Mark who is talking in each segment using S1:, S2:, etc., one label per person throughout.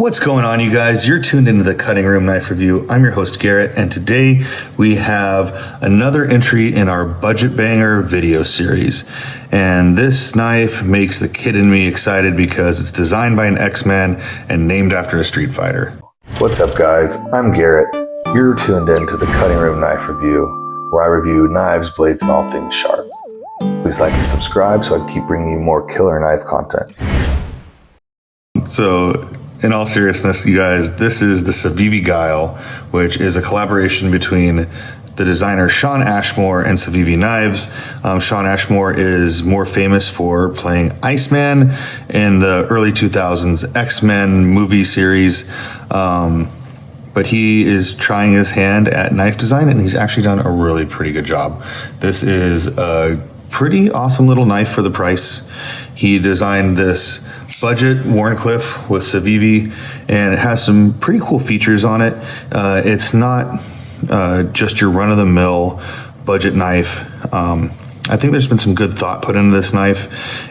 S1: What's going on, you guys? You're tuned into the Cutting Room Knife Review. I'm your host, Garrett, and today we have another entry in our Budget Banger video series. And this knife makes the kid in me excited because it's designed by an X-Man and named after a Street Fighter. What's up, guys? I'm Garrett. You're tuned into the Cutting Room Knife Review, where I review knives, blades, and all things sharp. Please like and subscribe so I can keep bringing you more killer knife content. So, in all seriousness, you guys, this is the CIVIVI Guile, which is a collaboration between the designer Shawn Ashmore and CIVIVI Knives. Shawn Ashmore is more famous for playing Iceman in the early 2000s X-Men movie series. But he is trying his hand at knife design, and he's actually done a really pretty good job. This is a pretty awesome little knife for the price. He designed this budget Wharncliffe with CIVIVI, and it has some pretty cool features on it. It's not just your run-of-the-mill budget knife. I think there's been some good thought put into this knife.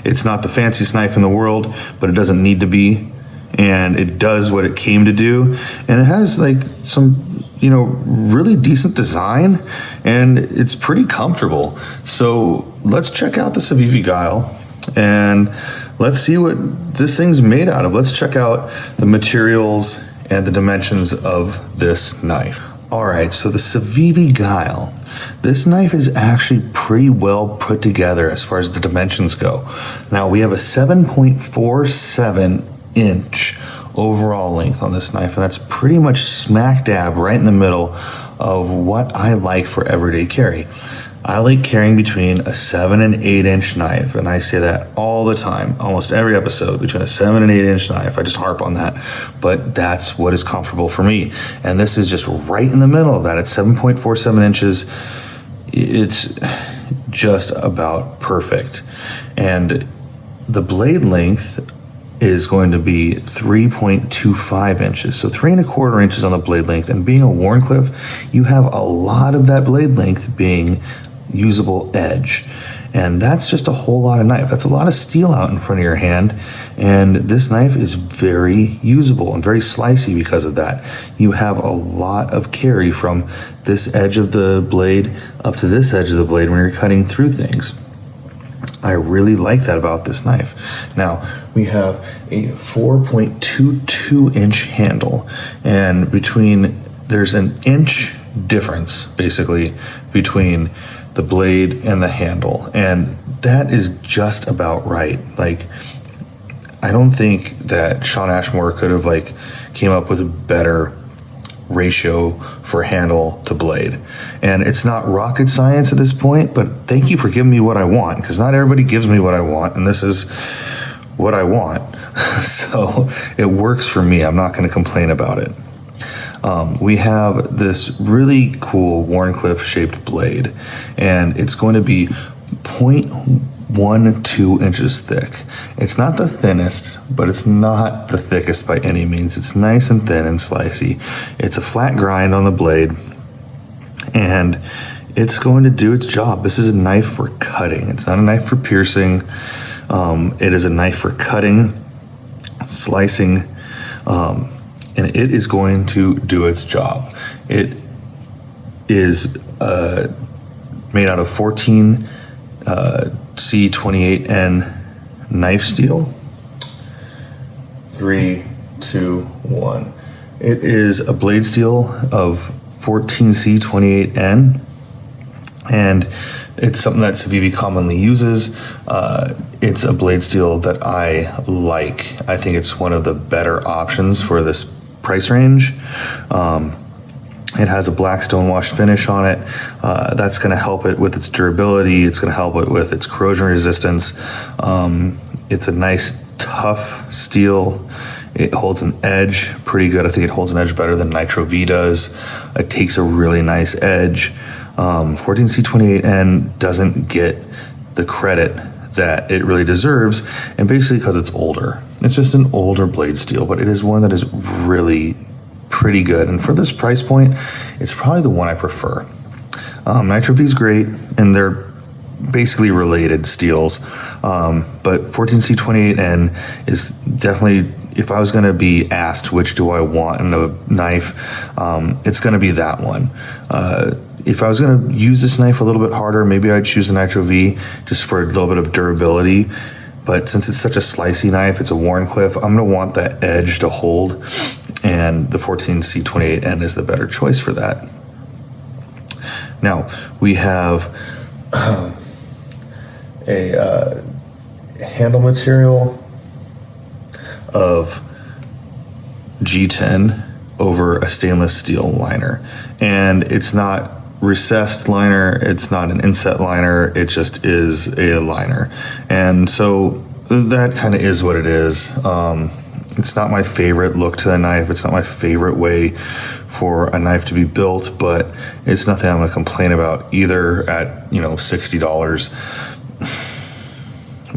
S1: It's not the fanciest knife in the world, but it doesn't need to be, and it does what it came to do. And it has like some, really decent design, and it's pretty comfortable. So let's check out the CIVIVI Guile and let's see what this thing's made out of. Let's check out the materials and the dimensions of this knife. All right, so the CIVIVI Guile. This knife is actually pretty well put together as far as the dimensions go. Now, we have a 7.47 inch overall length on this knife, and that's pretty much smack dab right in the middle of what I like for everyday carry. I like carrying between a 7 and 8 inch knife, and I say that all the time, almost every episode, between a 7 and 8 inch knife. I just harp on that, but that's what is comfortable for me. And this is just right in the middle of that. It's 7.47 inches. It's just about perfect. And the blade length is going to be 3.25 inches. So 3¼ inches on the blade length. And being a Wharncliffe, you have a lot of that blade length being usable edge. And that's just a whole lot of knife. That's a lot of steel out in front of your hand. And this knife is very usable and very slicey because of that. You have a lot of carry from this edge of the blade up to this edge of the blade when you're cutting through things. I really like that about this knife. Now, we have a 4.22 inch handle, and there's an inch difference basically between the blade and the handle, and that is just about right. Like, I don't think that Shawn Ashmore could have came up with a better ratio for handle to blade. And it's not rocket science at this point, but thank you for giving me what I want, because not everybody gives me what I want, and this is what I want. So it works for me. I'm not going to complain about it. We have this really cool Wharncliffe shaped blade, and it's going to be 0.12 inches thick. It's not the thinnest, but it's not the thickest by any means. It's nice and thin and slicey. It's a flat grind on the blade, and it's going to do its job. This is a knife for cutting. It's not a knife for piercing. It is a knife for cutting, slicing, and it is going to do its job. It is made out of 14 C28N knife steel. 3, 2, 1. It is a blade steel of 14 C28N, and it's something that CIVIVI commonly uses. It's a blade steel that I like. I think it's one of the better options for this price range. It has a black stonewash finish on it. That's going to help it with its durability. It's going to help it with its corrosion resistance. It's a nice, tough steel. It holds an edge pretty good. I think it holds an edge better than Nitro V does. It takes a really nice edge. 14C28N doesn't get the credit that it really deserves, and basically because it's older. It's just an older blade steel, but it is one that is really pretty good. And for this price point, it's probably the one I prefer. Nitro V is great, and they're basically related steels, but 14C28N is definitely if I was going to be asked which do I want in a knife, it's going to be that one. If I was going to use this knife a little bit harder, maybe I'd choose the Nitro V just for a little bit of durability. But since it's such a slicey knife, it's a Wharncliffe, I'm going to want that edge to hold, and the 14C28N is the better choice for that. Now, we have a handle material of G10 over a stainless steel liner. And it's not recessed liner, it's not an inset liner, it just is a liner. And so that kind of is what it is. It's not my favorite look to the knife, it's not my favorite way for a knife to be built, but it's nothing I'm gonna complain about either at, $60.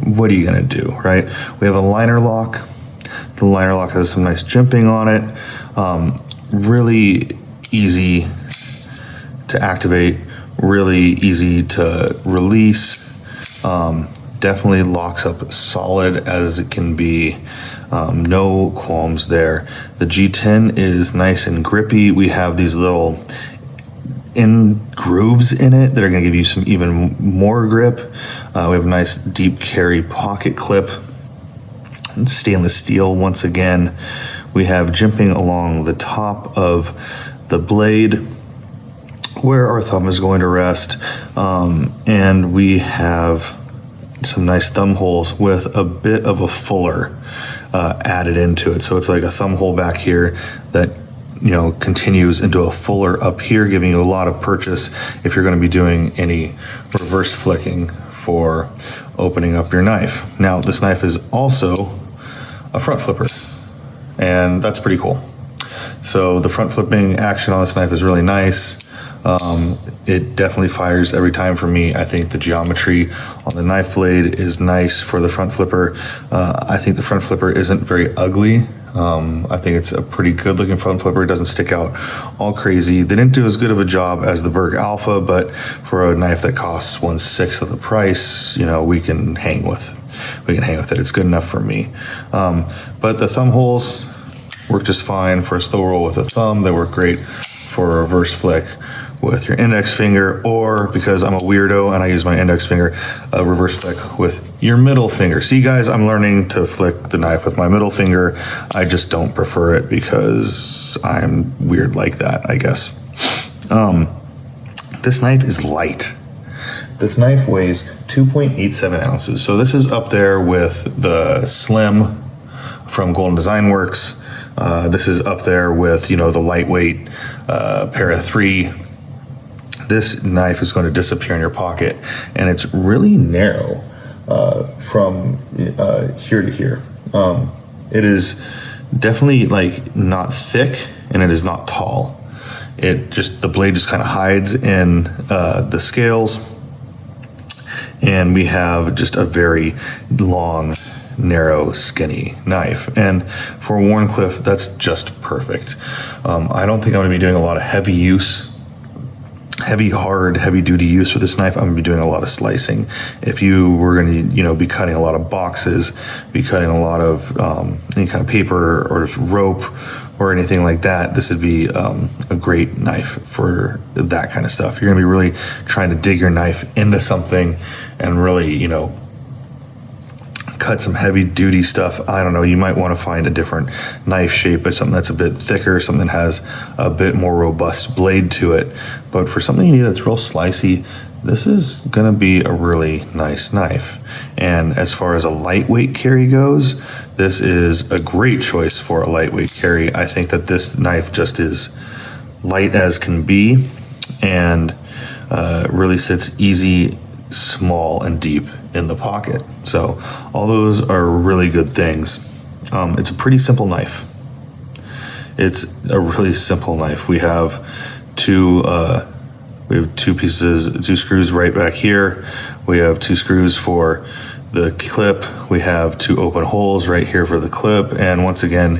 S1: What are you gonna do, right? We have a liner lock. The liner lock has some nice jimping on it. Really easy to activate, really easy to release. Definitely locks up solid as it can be. No qualms there. The G10 is nice and grippy. We have these little grooves in it that are going to give you some even more grip. We have a nice deep carry pocket clip. Stainless steel once again. We have jimping along the top of the blade where our thumb is going to rest. And we have some nice thumb holes with a bit of a fuller added into it. So it's like a thumb hole back here that continues into a fuller up here, giving you a lot of purchase if you're going to be doing any reverse flicking for opening up your knife. Now, this knife is also a front flipper, and that's pretty cool. So the front flipping action on this knife is really nice. It definitely fires every time for me. I think the geometry on the knife blade is nice for the front flipper. I think the front flipper isn't very ugly. I think it's a pretty good looking front flipper. It doesn't stick out all crazy. They didn't do as good of a job as the Berg Alpha, but for a knife that costs 1/6 of the price, we can hang with it. It's good enough for me. But the thumb holes work just fine for a slow roll with a thumb. They work great for a reverse flick with your index finger, or because I'm a weirdo and I use my index finger, a reverse flick with your middle finger. See guys, I'm learning to flick the knife with my middle finger. I just don't prefer it because I'm weird like that, I guess. This knife is light. This knife weighs 2.87 ounces. So this is up there with the Slim from Golden Design Works. This is up there with, the lightweight Para 3. This knife is going to disappear in your pocket, and it's really narrow from here to here. It is definitely not thick, and it is not tall. The blade just kind of hides in the scales, and we have just a very long, narrow, skinny knife. And for Wharncliffe, that's just perfect. I don't think I'm going to be doing a lot of heavy duty use with this knife. I'm gonna be doing a lot of slicing. If you were gonna, be cutting a lot of boxes, be cutting a lot of any kind of paper or just rope or anything like that, this would be a great knife for that kind of stuff. You're gonna be really trying to dig your knife into something and really, cut some heavy duty stuff. I don't know, you might want to find a different knife shape, but something that's a bit thicker, something that has a bit more robust blade to it. But for something you need that's real slicey, this is going to be a really nice knife. And as far as a lightweight carry goes, this is a great choice for a lightweight carry. I think that this knife just is light as can be, and really sits easy, small, and deep in the pocket. So all those are really good things. It's a pretty simple knife. It's a really simple knife. We have two screws right back here. We have 2 screws for the clip. We have 2 open holes right here for the clip. And once again,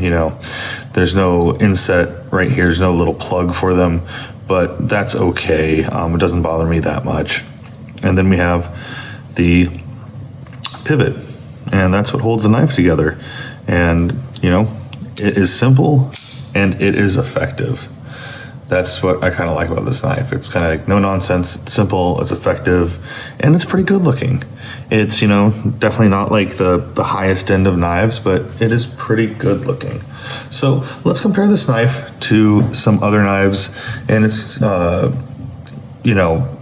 S1: there's no inset right here. There's no little plug for them, but that's okay. It doesn't bother me that much. And then we have the pivot, and that's what holds the knife together. And You know, it is simple and it is effective. That's what I kind of like about this knife. It's kind of like no nonsense, it's simple, it's effective, and it's pretty good looking. It's, you know, definitely not like the highest end of knives, but it is pretty good looking. So let's compare this knife to some other knives, and it's, you know,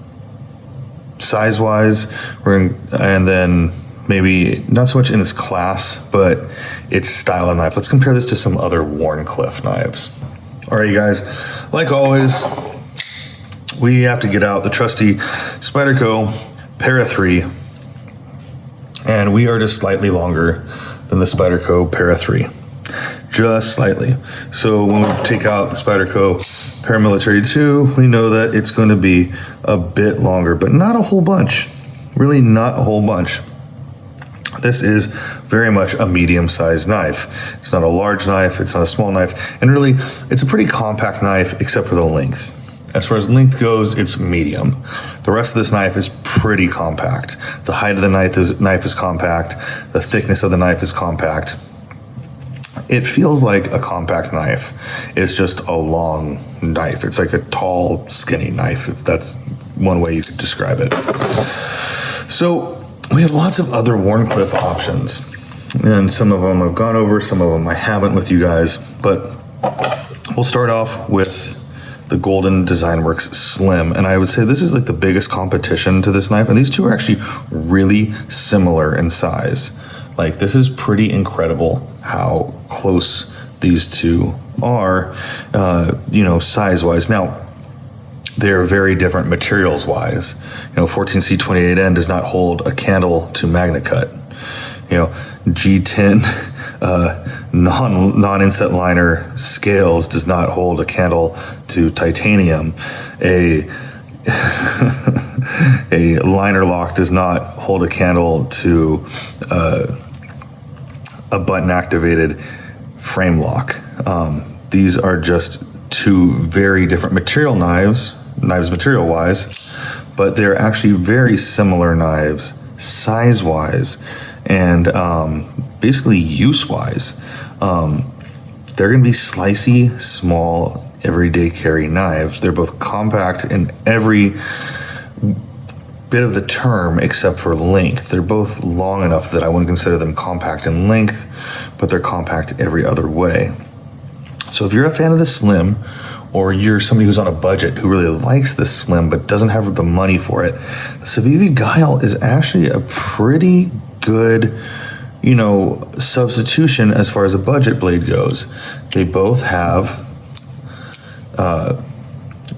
S1: size-wise, and then maybe not so much in its class, but its style of knife. Let's compare this to some other Wharncliffe knives. All right, you guys, like always, we have to get out the trusty Spyderco Para 3, and we are just slightly longer than the Spyderco Para 3, just slightly. So when we take out the Spyderco Paramilitary 2, we know that it's going to be a bit longer, but not a whole bunch, really not a whole bunch. This is very much a medium-sized knife. It's not a large knife, it's not a small knife, and really, it's a pretty compact knife except for the length. As far as length goes, it's medium. The rest of this knife is pretty compact. The height of the knife is compact. The thickness of the knife is compact. It feels like a compact knife. It's just a long knife. It's like a tall, skinny knife, if that's one way you could describe it. So, we have lots of other Wharncliffe options, and some of them I've gone over, some of them I haven't with you guys, but we'll start off with the Golden Design Works Slim, and I would say this is like the biggest competition to this knife, and these two are actually really similar in size. Like, this is pretty incredible how close these two are, you know, size-wise. Now, they're very different materials-wise. You know, 14C28N does not hold a candle to Magna Cut. You know, G10 non-inset liner scales does not hold a candle to titanium. A liner lock does not hold a candle to a button-activated frame lock. These are just two very different knives material-wise, but they're actually very similar knives size-wise and basically use-wise. They're going to be slicey, small, everyday carry knives. They're both compact in every bit of the term except for length. They're both long enough that I wouldn't consider them compact in length, but they're compact every other way. So if you're a fan of the Slim, or you're somebody who's on a budget who really likes the Slim but doesn't have the money for it, the CIVIVI Guile is actually a pretty good, you know, substitution as far as a budget blade goes. They both have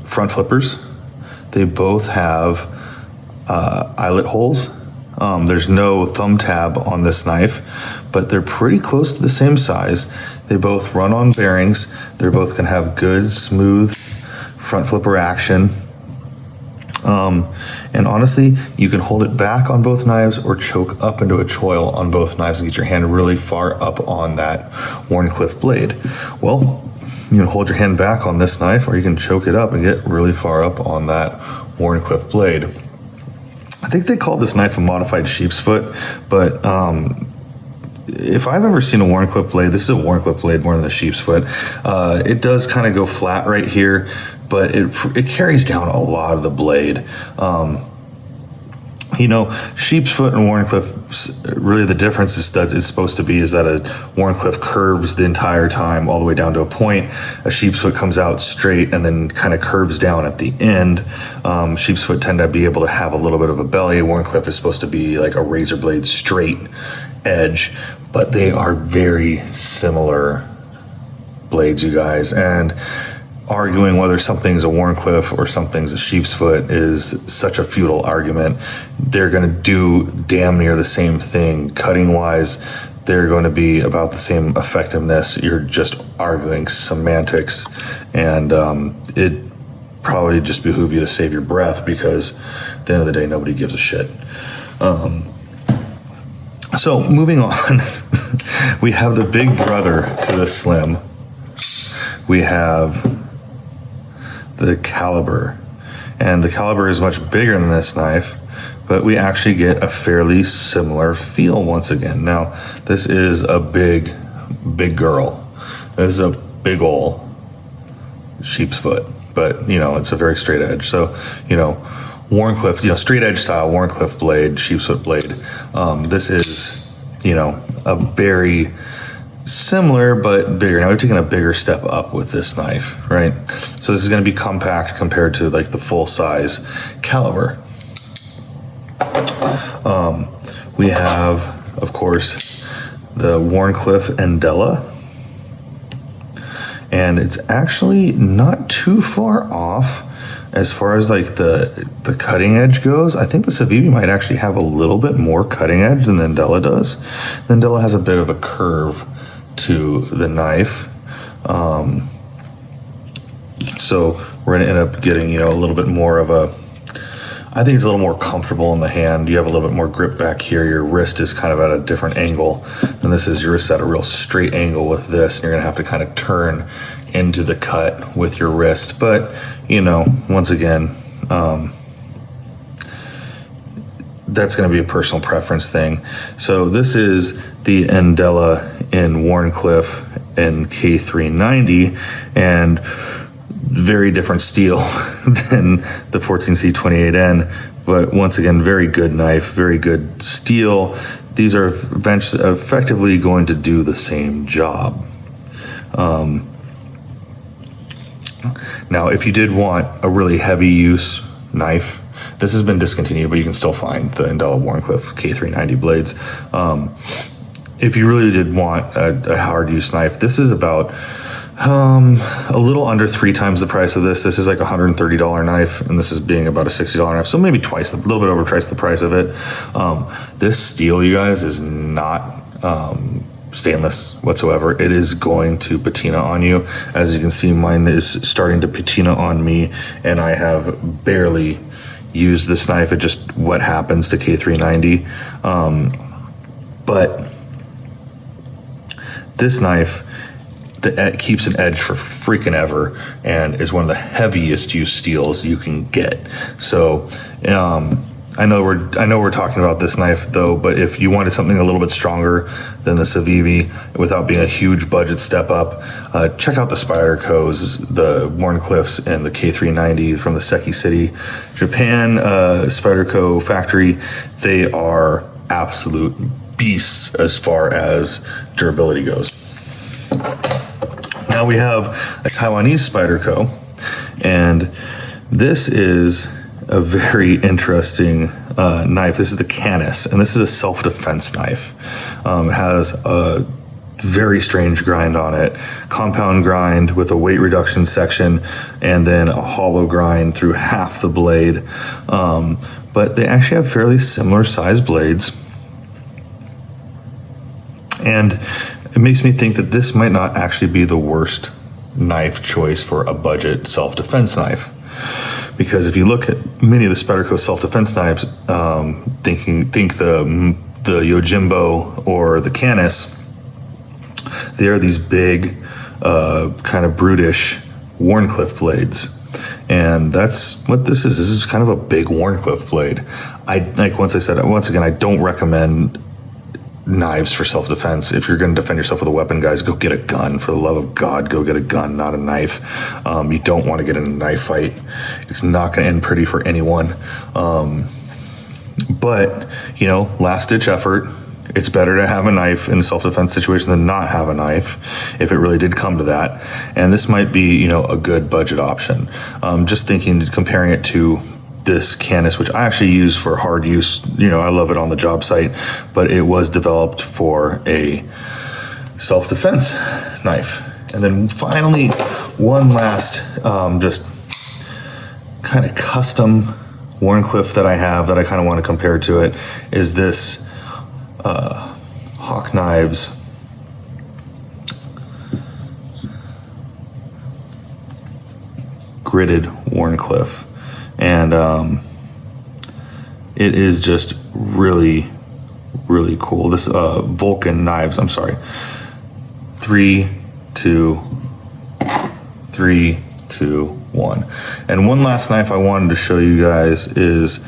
S1: front flippers. They both have eyelet holes. There's no thumb tab on this knife, but they're pretty close to the same size. They both run on bearings. They're both gonna have good, smooth front flipper action. And honestly, you can hold it back on both knives or choke up into a choil on both knives and get your hand really far up on that Wharncliffe blade. Well, you can hold your hand back on this knife, or you can choke it up and get really far up on that Wharncliffe blade. I think they call this knife a modified sheep's foot, but if I've ever seen a Wharncliffe blade, this is a Wharncliffe blade more than a sheep's foot. It does kind of go flat right here, but it carries down a lot of the blade. You know, sheep's foot and Wharncliffe, really the difference is that it's supposed to be is that a Wharncliffe curves the entire time all the way down to a point. A sheep's foot comes out straight and then kind of curves down at the end. Sheep's foot tend to be able to have a little bit of a belly. Wharncliffe is supposed to be like a razor blade straight edge, but they are very similar blades, you guys. And arguing whether something's a Wharncliffe or something's a sheep's foot is such a futile argument. They're going to do damn near the same thing. Cutting wise, they're going to be about the same effectiveness. You're just arguing semantics, and it probably just behoove you to save your breath, because at the end of the day, nobody gives a shit. So moving on, we have the big brother to the Slim. We have the Caliber, and the Caliber is much bigger than this knife, but we actually get a fairly similar feel once again. Now, this is a big big girl. This is a big ol' sheep's foot, but it's a very straight edge. So, Wharncliffe, straight edge style Wharncliffe blade, sheep's foot blade. This is, a very similar but bigger. Now we're taking a bigger step up with this knife, right? So this is going to be compact compared to like the full size caliber. We have, of course, the Wharncliffe Andella, and it's actually not too far off as far as like the cutting edge goes. I think the CIVIVI might actually have a little bit more cutting edge than the Andella does. The Andella has a bit of a curve to the knife, so we're gonna end up getting a little bit more of a, I think it's a little more comfortable in the hand. You have a little bit more grip back here. Your wrist is kind of at a different angle than this is. Your wrist at a real straight angle with this, and you're gonna have to kind of turn into the cut with your wrist. But once again, that's going to be a personal preference thing. So this is the Andella in Wharncliffe and K390, and very different steel than the 14C28N, but once again, very good knife, very good steel. These are effectively going to do the same job. Now, if you did want a really heavy use knife, this has been discontinued, but you can still find the Andella Wharncliffe K390 blades. If you really did want a hard use knife, this is about a little under 3 times the price of this. This is like a $130 knife, and this is being about a $60 knife, so maybe twice, a little bit over twice the price of it. This steel, you guys, is not stainless whatsoever. It is going to patina on you. As you can see, mine is starting to patina on me, and I have barely used this knife. It just what happens to K390. But this knife, it keeps an edge for freaking ever, and is one of the heaviest use steels you can get. So I know we're talking about this knife though, but if you wanted something a little bit stronger than the CIVIVI without being a huge budget step up, check out the Spydercos, the Wharncliffes, and the K390 from the Seki City, Japan Spyderco factory. They are absolute beasts as far as durability goes. Now we have a Taiwanese Spyderco, and this is a very interesting knife. This is the Canis, and this is a self-defense knife. It has a very strange grind on it, compound grind with a weight reduction section, and then a hollow grind through half the blade. But they actually have fairly similar size blades, and it makes me think that this might not actually be the worst knife choice for a budget self-defense knife. Because if you look at many of the Spyderco self-defense knives, think the Yojimbo or the Canis, they are these big, kind of brutish Wharncliffe blades. And that's what this is. This is kind of a big Wharncliffe blade. Once again, I don't recommend knives for self-defense. If you're going to defend yourself with a weapon, guys, go get a gun. For the love of God, go get a gun, not a knife. You don't want to get in a knife fight. It's not going to end pretty for anyone. But last ditch effort. It's better to have a knife in a self-defense situation than not have a knife, if it really did come to that. And this might be a good budget option. Just comparing it to this Canis, which I actually use for hard use. I love it on the job site, but it was developed for a self-defense knife. And then finally, one last just kind of custom Wharncliffe that I have that I kind of want to compare to it is this Hawk Knives gridded Wharncliffe. And it is just really, really cool. This Vulcan knives, I'm sorry. 3, 2, 3, 2, 1. And one last knife I wanted to show you guys is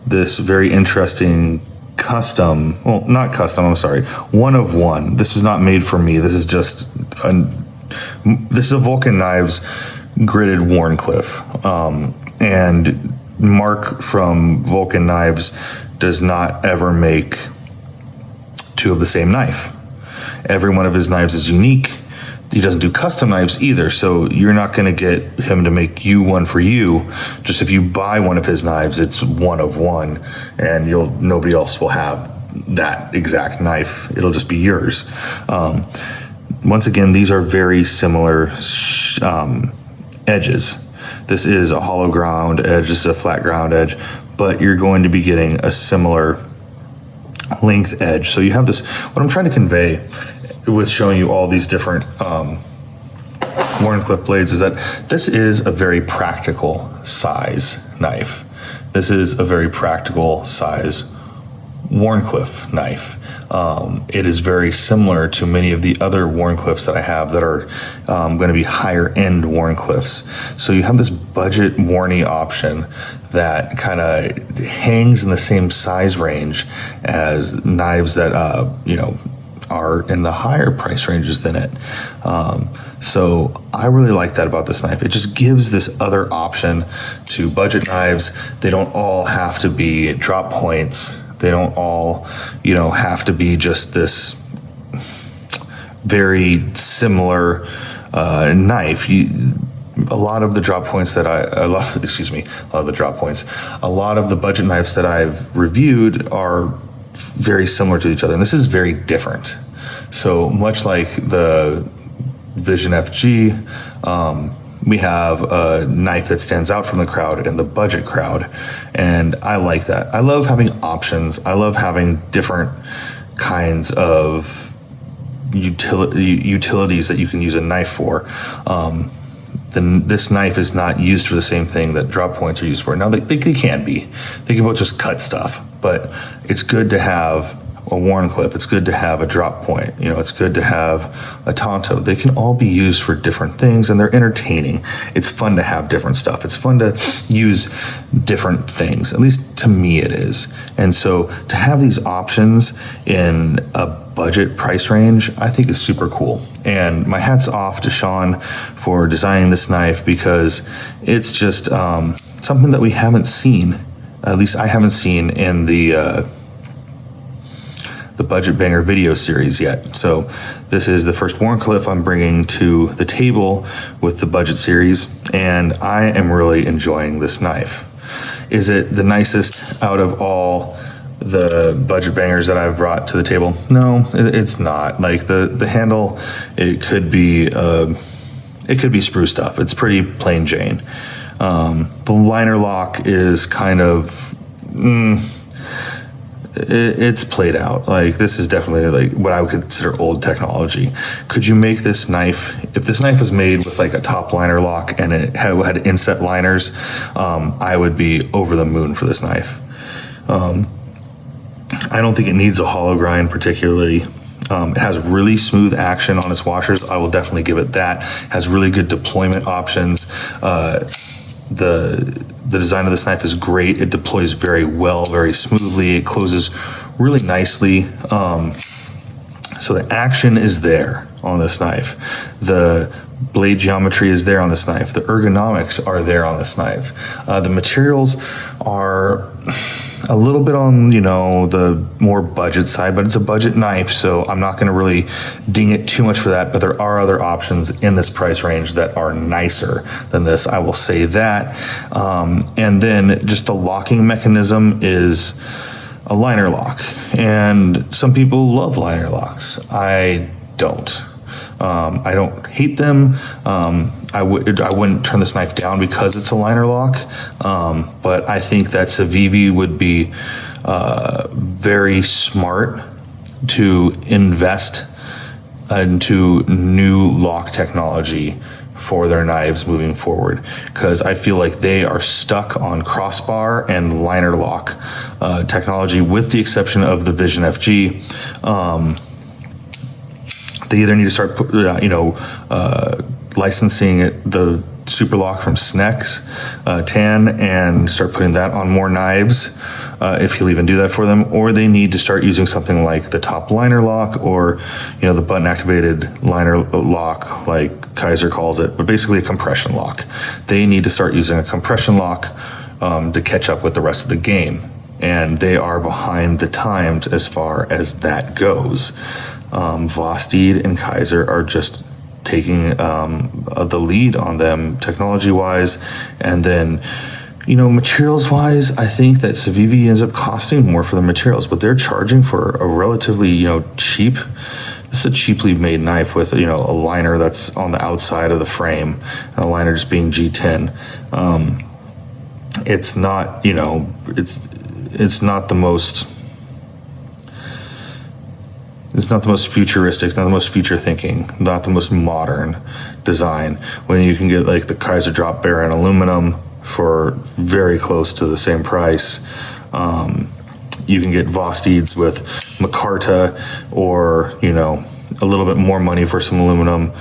S1: this very interesting custom, well, not custom, I'm sorry, one of one. This was not made for me. This is just, this is a Vulcan Knives gridded Wharncliffe. And Mark from Vulcan Knives does not ever make two of the same knife. Every one of his knives is unique. He doesn't do custom knives either, so you're not going to get him to make you one for you. Just if you buy one of his knives, it's one of one, and nobody else will have that exact knife. It'll just be yours. Once again, these are very similar edges. This is a hollow ground edge. This is a flat ground edge, but you're going to be getting a similar length edge. So you have this, what I'm trying to convey with showing you all these different Wharncliffe blades is that this is a very practical size knife. This is a very practical size Wharncliffe knife. It is very similar to many of the other Wharncliffes that I have that are going to be higher end Wharncliffes. So you have this budget Warney option that kind of hangs in the same size range as knives that are in the higher price ranges than it. So I really like that about this knife. It just gives this other option to budget knives. They don't all have to be drop points. They don't all, have to be just this very similar knife. A lot of the budget knives that I've reviewed are very similar to each other, and this is very different. So much like the Vision FG, we have a knife that stands out from the crowd in the budget crowd, and I like that. I love having options. I love having different kinds of utilities that you can use a knife for. This knife is not used for the same thing that drop points are used for. Now, they can be. They can both just cut stuff, but it's good to have a Wharncliffe. It's good to have a drop point. It's good to have a Tonto. They can all be used for different things, and they're entertaining. It's fun to have different stuff. It's fun to use different things. At least to me it is. And so to have these options in a budget price range, I think is super cool. And my hat's off to Shawn for designing this knife, because it's just something that we haven't seen. At least I haven't seen in the Budget Banger video series yet. So this is the first Wharncliffe I'm bringing to the table with the budget series, and I am really enjoying this knife. Is it the nicest out of all the budget bangers that I've brought to the table? No, it's not. Like the handle, it could be spruced up. It's pretty plain Jane. The liner lock is kind of it's played out. Like, this is definitely like what I would consider old technology. Could you make this knife, if this knife was made with like a top liner lock and it had inset liners, I would be over the moon for this knife. I don't think it needs a hollow grind particularly. It has really smooth action on its washers. I will definitely give it that. Has really good deployment options. The design of this knife is great. It deploys very well, very smoothly. It closes really nicely. So the action is there on this knife. The blade geometry is there on this knife. The ergonomics are there on this knife. The materials are a little bit on, the more budget side, but it's a budget knife, so I'm not going to really ding it too much for that. But there are other options in this price range that are nicer than this, I will say that. And then just the locking mechanism is a liner lock, and some people love liner locks. I don't. I don't hate them. I wouldn't turn this knife down because it's a liner lock. But I think that CIVIVI would be very smart to invest into new lock technology for their knives moving forward, because I feel like they are stuck on crossbar and liner lock technology, with the exception of the Vision FG. They either need to start, licensing the Super Lock from Snex, Tan, and start putting that on more knives, if he'll even do that for them, or they need to start using something like the top liner lock, or the button activated liner lock, like Kaiser calls it, but basically a compression lock. They need to start using a compression lock to catch up with the rest of the game, and they are behind the times as far as that goes. Vosteed and Kaiser are just taking the lead on them technology-wise, and then materials-wise, I think that CIVIVI ends up costing more for the materials, but they're charging for a relatively cheap. This is a cheaply made knife with a liner that's on the outside of the frame, and the liner just being G10. It's not it's not the most. It's not the most futuristic, it's not the most future thinking, not the most modern design. When you can get like the Kaiser drop bear in aluminum for very close to the same price. You can get Vosteeds with micarta, or a little bit more money for some aluminum.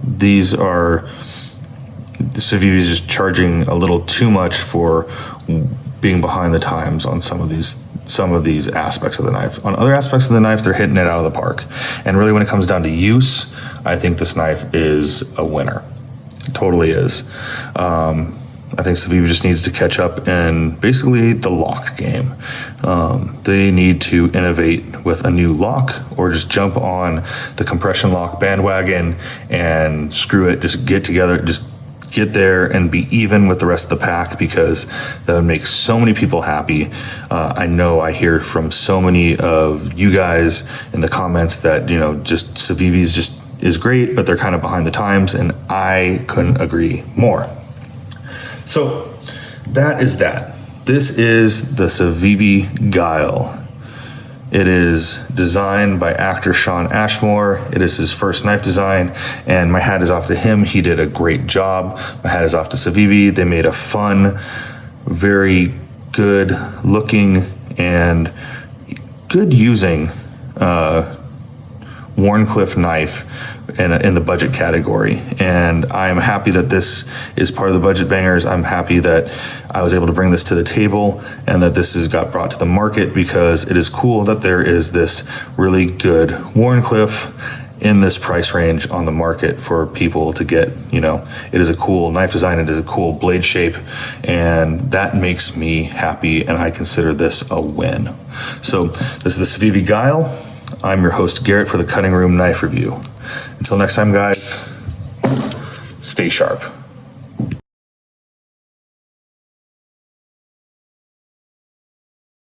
S1: These are, CIVIVI is just charging a little too much for being behind the times on some of these aspects of the knife. On other aspects of the knife, they're hitting it out of the park. And really, when it comes down to use, I think this knife is a winner. It totally is. I think CIVIVI just needs to catch up in basically the lock game. They need to innovate with a new lock, or just jump on the compression lock bandwagon and screw it. Just get together, just get there and be even with the rest of the pack, because that would make so many people happy. I know I hear from so many of you guys in the comments that just CIVIVI is great, but they're kind of behind the times, and I couldn't agree more. So that is that. This is the CIVIVI Guile. It is designed by actor Shawn Ashmore. It is his first knife design, and my hat is off to him. He did a great job. My hat is off to CIVIVI. They made a fun, very good looking and good using Wharncliffe knife in the budget category. And I'm happy that this is part of the budget bangers. I'm happy that I was able to bring this to the table, and that this has got brought to the market, because it is cool that there is this really good Wharncliffe in this price range on the market for people to get. It is a cool knife design, it is a cool blade shape, and that makes me happy, and I consider this a win. So this is the CIVIVI Guile. I'm your host, Garrett, for the Cutting Room Knife Review. Until next time, guys, stay sharp.